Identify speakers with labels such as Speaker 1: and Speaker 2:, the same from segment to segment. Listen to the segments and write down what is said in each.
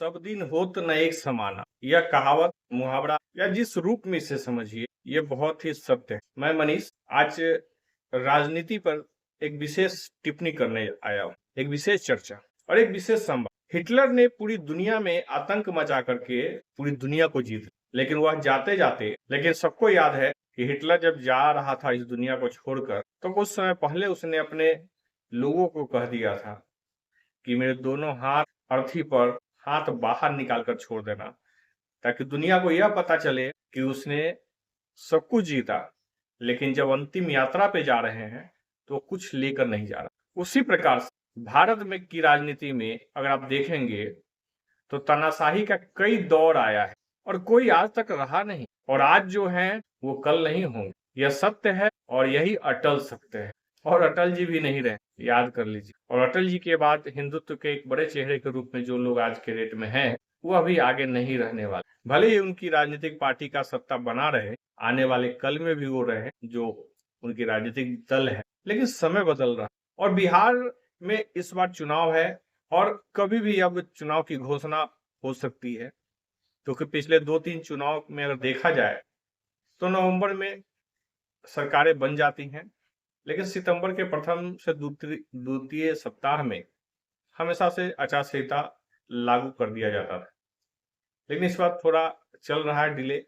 Speaker 1: सब दिन होत न एक समाना। यह कहावत, मुहावरा या जिस रूप में इसे समझिए, ये बहुत ही सत्य है। मैं मनीष आज राजनीति पर एक विशेष टिप्पणी करने आया हूँ, एक विशेष चर्चा और एक विशेष संवाद। हिटलर ने पूरी दुनिया में आतंक मचा करके पूरी दुनिया को जीत, लेकिन वह जाते जाते, लेकिन सबको याद है कि हिटलर जब जा रहा था इस दुनिया को छोड़कर, तो कुछ समय पहले उसने अपने लोगों को कह दिया था कि मेरे दोनों हाथ अर्थी पर, हाथ बाहर निकाल कर छोड़ देना, ताकि दुनिया को यह पता चले कि उसने सब कुछ जीता, लेकिन जब अंतिम यात्रा पे जा रहे हैं तो कुछ लेकर नहीं जा रहा। उसी प्रकार से भारत में की राजनीति में अगर आप देखेंगे तो तानाशाही का कई दौर आया है और कोई आज तक रहा नहीं, और आज जो है वो कल नहीं होंगे। यह सत्य है और यही अटल सत्य है। और अटल जी भी नहीं रहे, याद कर लीजिए। और अटल जी के बाद हिंदुत्व के एक बड़े चेहरे के रूप में जो लोग आज के डेट में हैं, वो अभी आगे नहीं रहने वाले। भले ही उनकी राजनीतिक पार्टी का सत्ता बना रहे, आने वाले कल में भी वो रहे जो उनकी राजनीतिक दल है, लेकिन समय बदल रहा। और बिहार में इस बार चुनाव है और कभी भी अब चुनाव की घोषणा हो सकती है, क्योंकि पिछले 2-3 चुनाव में अगर देखा जाए तो नवंबर में सरकारें बन जाती हैं, लेकिन सितंबर के प्रथम से द्वितीय सप्ताह में हमेशा से आचार संहिता लागू कर दिया जाता था। लेकिन इस बार थोड़ा चल रहा है डिले।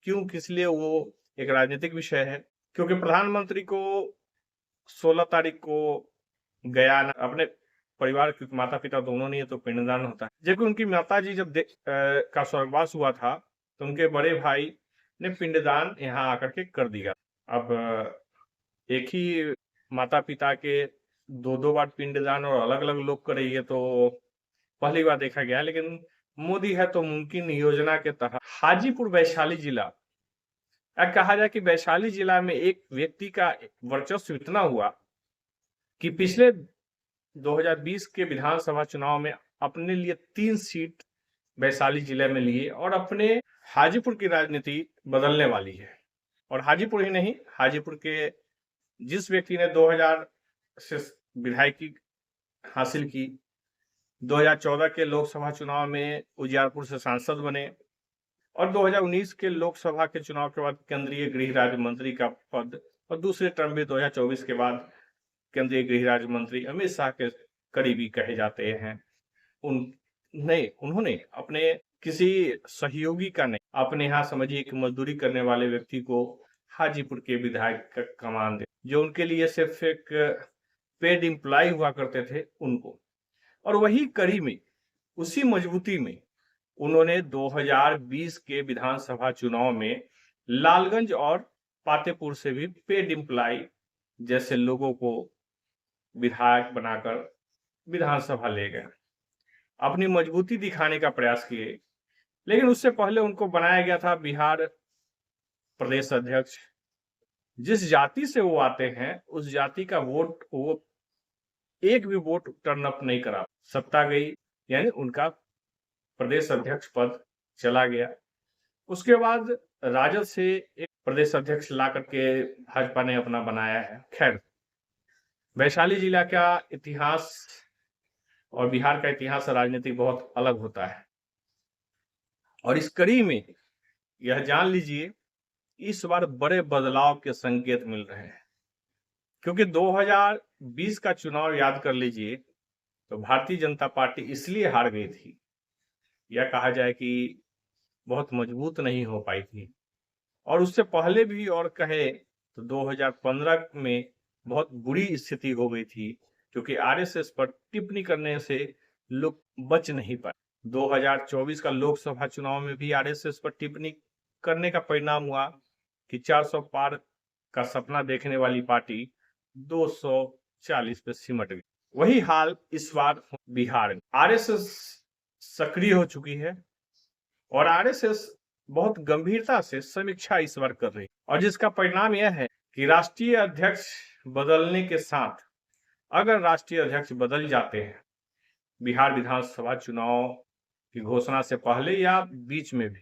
Speaker 1: क्यों, किस लिए, वो एक राजनीतिक विषय है। क्योंकि प्रधानमंत्री को 16 तारीख को गया अपने परिवार के माता पिता दोनों नहीं है तो पिंडदान होता है, जबकि उनकी माता जी जब का स्वर्गवास हुआ था तो उनके बड़े भाई ने पिंडदान यहाँ आकर के कर दिया। अब एक ही माता पिता के दो बार पिंडदान और अलग अलग लोग करे, ये तो पहली बार देखा गया। लेकिन मोदी है तो मुमकिन योजना के तहत हाजीपुर वैशाली जिला, कहा जाए कि वैशाली जिला में एक व्यक्ति का वर्चस्व इतना हुआ कि पिछले 2020 के विधानसभा चुनाव में अपने लिए 3 सीट वैशाली जिले में लिए और अपने हाजीपुर की राजनीति बदलने वाली है। और हाजीपुर ही नहीं, हाजीपुर के जिस व्यक्ति ने 2000 से विधायकी हासिल की, 2014 के लोकसभा चुनाव में उजियारपुर से सांसद बने और 2019 के लोकसभा के चुनाव के बाद केंद्रीय गृह राज्य मंत्री का पद, और दूसरे टर्म में 2024 के बाद केंद्रीय गृह राज्य मंत्री अमित शाह के करीबी कहे जाते हैं। उन्होंने अपने किसी सहयोगी का नहीं, अपने यहाँ समझिए कि मजदूरी करने वाले व्यक्ति को हाजीपुर के विधायक का कमान दे, जो उनके लिए सिर्फ एक पेड एम्प्लॉय हुआ करते थे उनको। और वही कड़ी में, उसी मजबूती में उन्होंने 2020 के विधानसभा चुनाव में लालगंज और पातेपुर से भी पेड एम्प्लॉय जैसे लोगों को विधायक बनाकर विधानसभा ले गए, अपनी मजबूती दिखाने का प्रयास किए। लेकिन उससे पहले उनको बनाया गया था बिहार प्रदेश अध्यक्ष। जिस जाति से वो आते हैं उस जाति का वोट वो एक भी वोट टर्न अप नहीं करा, सत्ता गई, यानी उनका प्रदेश अध्यक्ष पद चला गया। उसके बाद राजद से एक प्रदेश अध्यक्ष ला करके भाजपा ने अपना बनाया है। खैर, वैशाली जिला का इतिहास और बिहार का इतिहास राजनीति बहुत अलग होता है, और इस कड़ी में यह जान लीजिए इस बार बड़े बदलाव के संकेत मिल रहे हैं। क्योंकि 2020 का चुनाव याद कर लीजिए तो भारतीय जनता पार्टी इसलिए हार गई थी, यह कहा जाए कि बहुत मजबूत नहीं हो पाई थी। और उससे पहले भी और कहे तो 2015 में बहुत बुरी स्थिति हो गई थी, क्योंकि आरएसएस पर टिप्पणी करने से लोग बच नहीं पाए। 2024 का लोकसभा चुनाव में भी आरएसएस पर टिप्पणी करने का परिणाम हुआ कि 400 पार का सपना देखने वाली पार्टी 240 पे सिमट गई। वही हाल इस बार बिहार में आरएसएस सक्रिय हो चुकी है और आरएसएस बहुत गंभीरता से समीक्षा इस बार कर रही है, और जिसका परिणाम यह है कि राष्ट्रीय अध्यक्ष बदलने के साथ, अगर राष्ट्रीय अध्यक्ष बदल जाते हैं बिहार विधानसभा चुनाव की घोषणा से पहले या बीच में भी,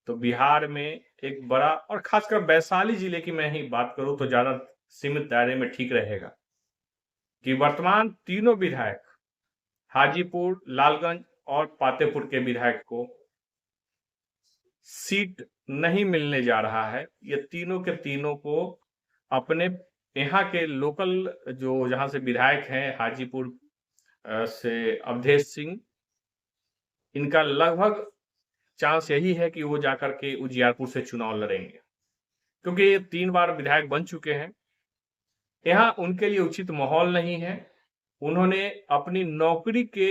Speaker 1: तो बिहार में एक बड़ा, और खासकर वैशाली जिले की मैं ही बात करूं तो ज्यादा सीमित दायरे में ठीक रहेगा, कि वर्तमान तीनों विधायक हाजीपुर, लालगंज और पातेपुर के विधायक को सीट नहीं मिलने जा रहा है। ये तीनों के तीनों को अपने यहाँ के लोकल जो जहां से विधायक हैं हाजीपुर से अवधेश सिंह, इनका लगभग चांस यही है कि वो जाकर के उजियारपुर से चुनाव लड़ेंगे, क्योंकि ये 3 बार विधायक बन चुके हैं। यहाँ उनके लिए उचित माहौल नहीं है। उन्होंने अपनी नौकरी के,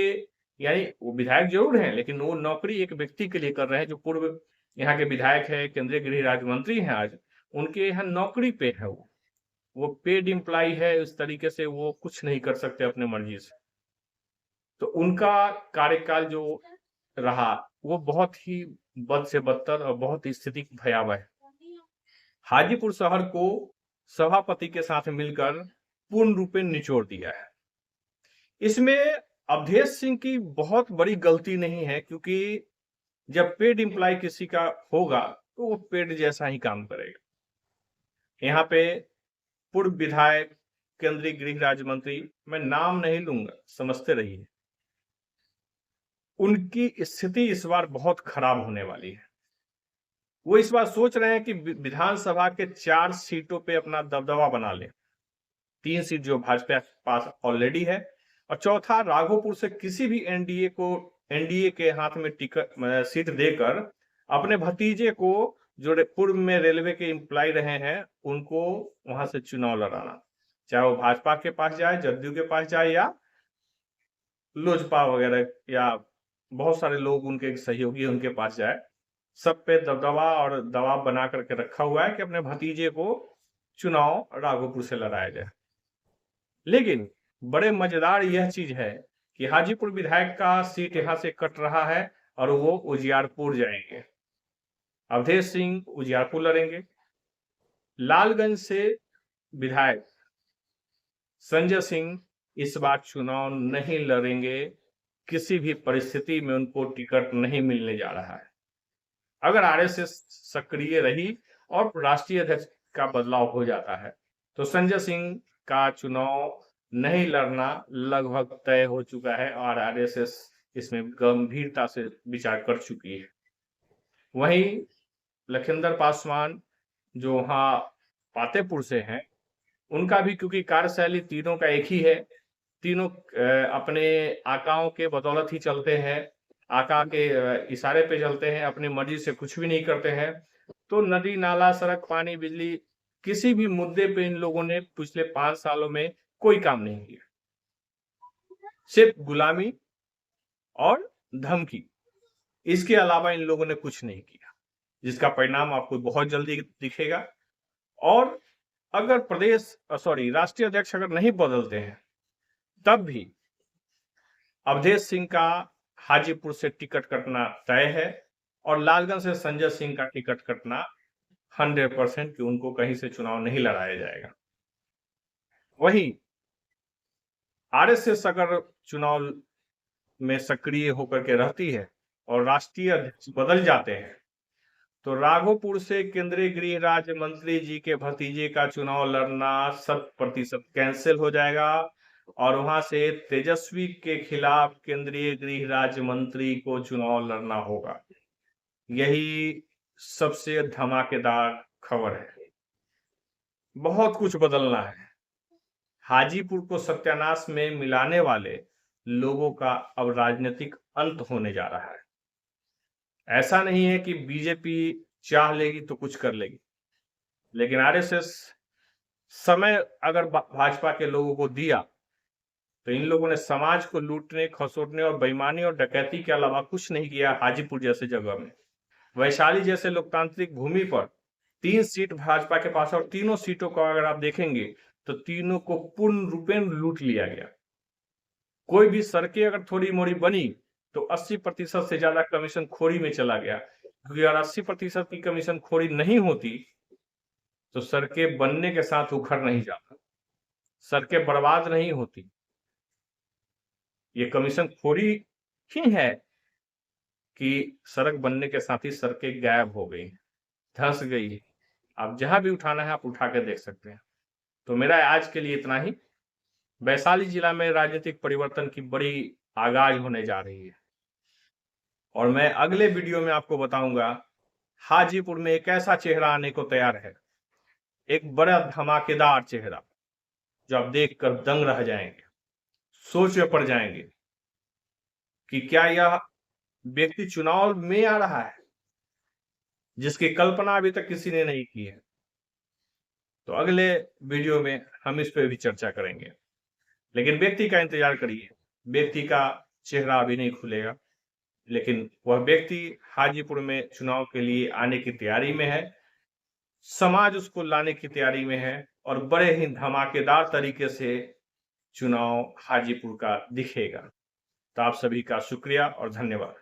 Speaker 1: यानी वो विधायक जरूर हैं, लेकिन वो नौकरी एक व्यक्ति के लिए कर रहे हैं जो पूर्व यहाँ के विधायक है, केंद्रीय गृह राज्य मंत्री हैं आज, उनके यहाँ नौकरी पे है। वो पेड एम्प्लॉय है, उस तरीके से वो कुछ नहीं कर सकते अपने मर्जी से। तो उनका कार्यकाल जो रहा वो बहुत ही बद से बदतर और बहुत स्थिति भयावह है। हाजीपुर शहर को सभापति के साथ मिलकर पूर्ण रूप से निचोड़ दिया है। इसमें अवधेश सिंह की बहुत बड़ी गलती नहीं है, क्योंकि जब पेड एम्प्लॉय किसी का होगा तो वो पेड जैसा ही काम करेगा। यहाँ पे पूर्व विधायक, केंद्रीय गृह राज्य मंत्री, मैं नाम नहीं लूंगा, समझते रहिए, उनकी स्थिति इस बार बहुत खराब होने वाली है। वो इस बार सोच रहे हैं कि विधानसभा के 4 सीटों पे अपना दबदबा बना ले। 3 सीट जो भाजपा के पास ऑलरेडी है, और चौथा राघोपुर से किसी भी एनडीए के हाथ में टिकट सीट देकर अपने भतीजे को, जो पूर्व में रेलवे के एम्प्लॉय रहे हैं, उनको वहां से चुनाव लड़ाना, चाहे वो भाजपा के पास जाए, जदयू के पास जाए, या लोजपा वगैरह, या बहुत सारे लोग उनके सहयोगी उनके पास जाए। सब पे दबदबा और दबाव बना करके रखा हुआ है कि अपने भतीजे को चुनाव राघोपुर से लड़ाया जाए। लेकिन बड़े मजेदार यह चीज है कि हाजीपुर विधायक का सीट यहां से कट रहा है और वो उजियारपुर जाएंगे। अवधेश सिंह उजियारपुर लड़ेंगे। लालगंज से विधायक संजय सिंह इस बार चुनाव नहीं लड़ेंगे, किसी भी परिस्थिति में उनको टिकट नहीं मिलने जा रहा है। अगर आरएसएस सक्रिय रही और राष्ट्रीय अध्यक्ष का बदलाव हो जाता है तो संजय सिंह का चुनाव नहीं लड़ना लगभग तय हो चुका है और आरएसएस इसमें गंभीरता से विचार कर चुकी है। वहीं लखिंदर पासवान जो वहां पातेपुर से हैं, उनका भी क्योंकि कार्यशैली तीनों का एक ही है, तीनों अपने आकाओं के बदौलत ही चलते हैं, आका के इशारे पे चलते हैं, अपनी मर्जी से कुछ भी नहीं करते हैं। तो नदी नाला, सड़क, पानी, बिजली, किसी भी मुद्दे पे इन लोगों ने पिछले 5 सालों में कोई काम नहीं किया, सिर्फ गुलामी और धमकी, इसके अलावा इन लोगों ने कुछ नहीं किया, जिसका परिणाम आपको बहुत जल्दी दिखेगा। और अगर राष्ट्रीय अध्यक्ष अगर नहीं बदलते हैं तब भी अवधेश सिंह का हाजीपुर से टिकट कटना तय है और लालगंज से संजय सिंह का टिकट कटना 100% कि उनको कहीं से चुनाव नहीं लड़ाया जाएगा। वहीं आरएसएस अगर चुनाव में सक्रिय होकर के रहती है और राष्ट्रीय अध्यक्ष बदल जाते हैं तो राघोपुर से केंद्रीय गृह राज्य मंत्री जी के भतीजे का चुनाव लड़ना 100% कैंसिल हो जाएगा और वहां से तेजस्वी के खिलाफ केंद्रीय गृह राज्य मंत्री को चुनाव लड़ना होगा। यही सबसे धमाकेदार खबर है। बहुत कुछ बदलना है। हाजीपुर को सत्यानाश में मिलाने वाले लोगों का अब राजनीतिक अंत होने जा रहा है। ऐसा नहीं है कि बीजेपी चाह लेगी तो कुछ कर लेगी, लेकिन आरएसएस समय अगर भाजपा के लोगों को दिया तो इन लोगों ने समाज को लूटने, खसोटने और बेईमानी और डकैती के अलावा कुछ नहीं किया। हाजीपुर जैसे जगह में, वैशाली जैसे लोकतांत्रिक भूमि पर 3 सीट भाजपा के पास और तीनों सीटों को अगर आप देखेंगे तो तीनों को पूर्ण रूपेण लूट लिया गया। कोई भी सड़कें अगर थोड़ी मोड़ी बनी तो 80% से ज्यादा कमीशन खोरी में चला गया, क्योंकि अगर 80% की कमीशन खोरी नहीं होती तो सड़कें बनने के साथ उखड़ नहीं जाता, सड़कें बर्बाद नहीं होती। ये कमीशन खोरी ही है कि सड़क बनने के साथ ही सड़कें गायब हो गई, धंस गई। आप जहां भी उठाना है आप उठा के देख सकते हैं। तो मेरा आज के लिए इतना ही। वैशाली जिला में राजनीतिक परिवर्तन की बड़ी आगाज होने जा रही है। और मैं अगले वीडियो में आपको बताऊंगा हाजीपुर में एक ऐसा चेहरा आने को तैयार है, एक बड़ा धमाकेदार चेहरा जो आप देखकर दंग रह जाएंगे, सोच में पड़ जाएंगे कि क्या यह व्यक्ति चुनाव में आ रहा है, जिसकी कल्पना अभी तक किसी ने नहीं की है। तो अगले वीडियो में हम इस पर भी चर्चा करेंगे, लेकिन व्यक्ति का इंतजार करिए, व्यक्ति का चेहरा अभी नहीं खुलेगा, लेकिन वह व्यक्ति हाजीपुर में चुनाव के लिए आने की तैयारी में है, समाज उसको लाने की तैयारी में है और बड़े ही धमाकेदार तरीके से चुनाव हाजीपुर का दिखेगा। तो आप सभी का शुक्रिया और धन्यवाद।